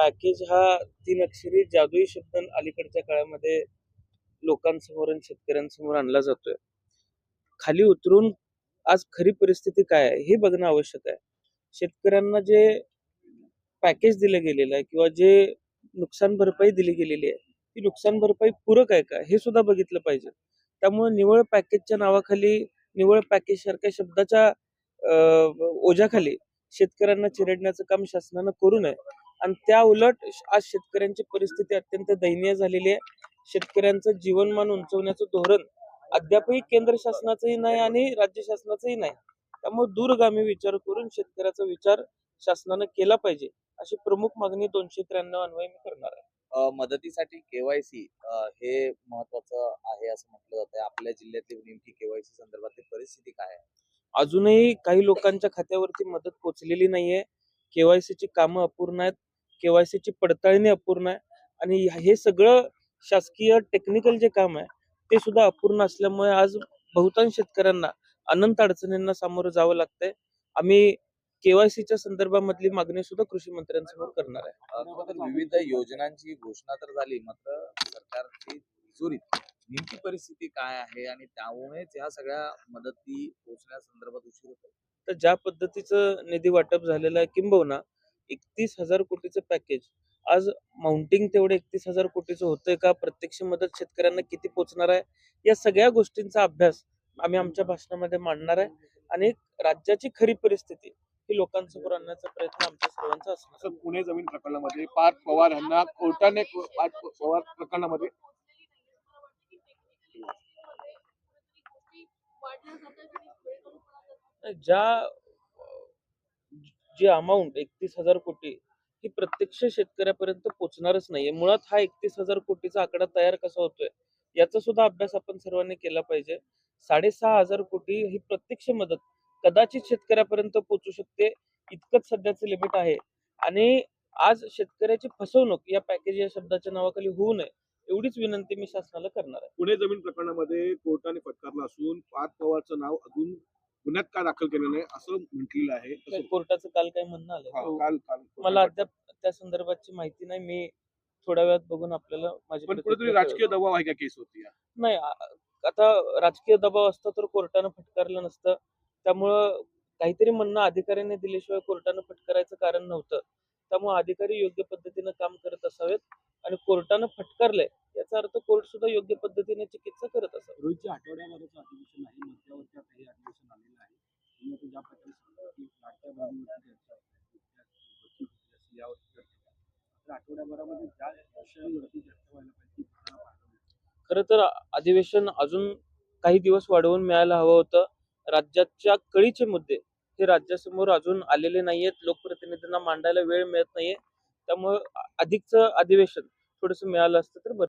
Package हा 3 अक्षरी जादुई शब्द अलीकडच्या काळामध्ये लोकांसमोर आणि शेतकऱ्यांसमोर आणला जातोय. खाली उतरून आज खरी परिस्थिती काय आहे हे बघणं आवश्यक आहे. शेतकऱ्यांना जे पॅकेज दिलं गेलेलं आहे किंवा जे नुकसान भरपाई दिली गेलेली आहे, ती नुकसान भरपाई पूरक आहे का हे सुद्धा बघितलं पाहिजे. त्यामुळे निव्वळ पॅकेजच्या नावाखाली, निव्वळ पॅकेज सारख्या शब्दाच्या ओझ्याखाली शेतकऱ्यांना चिरडण्याचं काम शासनानं करू नये. आणि त्या उलट आज शेतकऱ्यांची परिस्थिती अत्यंत दयनीय झालेली आहे. शेतकऱ्यांचं जीवनमान उंचवण्याचं धोरण अद्यापही केंद्र शासनाचंही नाही आणि राज्य शासनाचंही नाही. त्यामुळे दूरगामी विचार करून शेतकऱ्याचा विचार शासनानं केला पाहिजे, अशी प्रमुख मागणी 293 अन्वये मी करणार आहे. मदतीसाठी केवायसी हे महत्वाचं आहे असं म्हटलं जातंय. आपल्या जिल्ह्यातली नेमकी केवायसी संदर्भातली परिस्थिती काय आहे? अजूनही काही लोकांच्या खात्यावरती मदत पोहोचलेली नाहीये. केवायसीची कामं अपूर्ण आहेत. केवायसीची पडताळणी अपूर्ण आहे आणि हे सगळं शासकीय टेक्निकल जे काम आहे ते सुद्धा अपूर्ण असल्यामुळे आज बहुतांश शेतकऱ्यांना अनंत अडचणींना सामोरं जावं लागतंय. आम्ही केवायसीच्या संदर्भामधली मागणी सुद्धा कृषी मंत्र्यांसमोर करणार आहे. खरं तर विविध योजनांची घोषणा तर झाली, मात्र सरकारची तिजोरीत नेमकी परिस्थिती काय आहे आणि त्यामुळेच ह्या सगळ्या मदती पोहोचण्यासंदर्भात उशीर होतो. तर ज्या पद्धतीचं निधी वाटप झालेलं आहे, किंबहुना 31,000 कोटीचं पॅकेज आज माउंटिंग तेवढे 31,000 कोटीचं होतंय का? प्रत्यक्ष मदत शेतकऱ्यांना किती पोहोचणार आहे? या सगळ्या गोष्टींचा अभ्यास आम्ही आमच्या भाषणामध्ये मांडणार आहे आणि राज्याची खरी परिस्थिती ही लोकांसमोर आणण्याचा प्रयत्न आमच्या सर्वांचा असणार. असं पुणे जमीन प्रकरणामध्ये पार्थ पवार यांना कोर्टाने पार्थ पवार प्रकरणामध्ये ज्या जी अमाऊंट 31,000 कोटी ही प्रत्यक्ष शेतकऱ्यापर्यंत पोहोचणारच नाहीये. मुळात हा 31,000 कोटीचा आकडा तयार कसा होतोय याचा सुद्धा अभ्यास आपण सर्वांनी केला पाहिजे. 6,500 कोटी ही प्रत्यक्ष मदत कदाचित शेतकऱ्यापर्यंत पोहोचू शकते, इतकंच सध्याचं लिमिट आहे. आणि आज शेतकऱ्याची फसवणूक या पॅकेज या शब्दाच्या नावाखाली होऊ नये एवढीच विनंती मी शासनाला करणार आहे. पुणे जमीन प्रकरणामध्ये कोर्टाने फटकारलं असून पार्थ पवारचं नाव अजून गुन्ह्यात का दाखल केलं नाही असं म्हटलेलं आहे. काय कोर्टाचं काल काय म्हणणं आलं? काल काल मला अद्याप त्या संदर्भातची माहिती नाही. मी थोड्या वेळात बघून आपल्याला माझी पण कुठेतरी प्रतिक्रिया राजकीय दबाव आहे का केस होती? नाही आता राजकीय दबाव असता तर कोर्टानं फटकारलं नसतं. त्यामुळं काहीतरी म्हणणं अधिकाऱ्यांनी दिल्याशिवाय कोर्टानं फटकारायचं कारण नव्हतं. त्यामुळे अधिकारी योग्य पद्धतीनं काम करत असावेत आणि कोर्टानं फटकारलंय याचा अर्थ कोर्ट सुद्धा योग्य पद्धतीने चिकित्सा करत असावं. रोजच्या आठवड्याभराचं अधिवेशन आहे, मध्यावरती आता हे अधिवेशन आलेलं आहे. तुम्ही आता ज्या प्रकारे सांगितलं की लाडक्या बहिणीवरती चर्चा होते, यावरती चर्चा होते. तर आठवड्याभरामध्ये ज्या विषयांवरती चर्चा व्हायला पाहिजे ती तुम्हाला पाहायला मिळते. खरं तर अधिवेशन अजून काही दिवस वाढवून मिळायला हवं होतं. राज्याच्या कळीचे मुद्दे हे राज्यासमोर अजून आलेले नाहीयेत. लोकप्रतिनिधींना मांडायला वेळ मिळत नाहीये. त्यामुळं अधिकचं अधिवेशन थोडंसं मिळालं असतं तर बरं.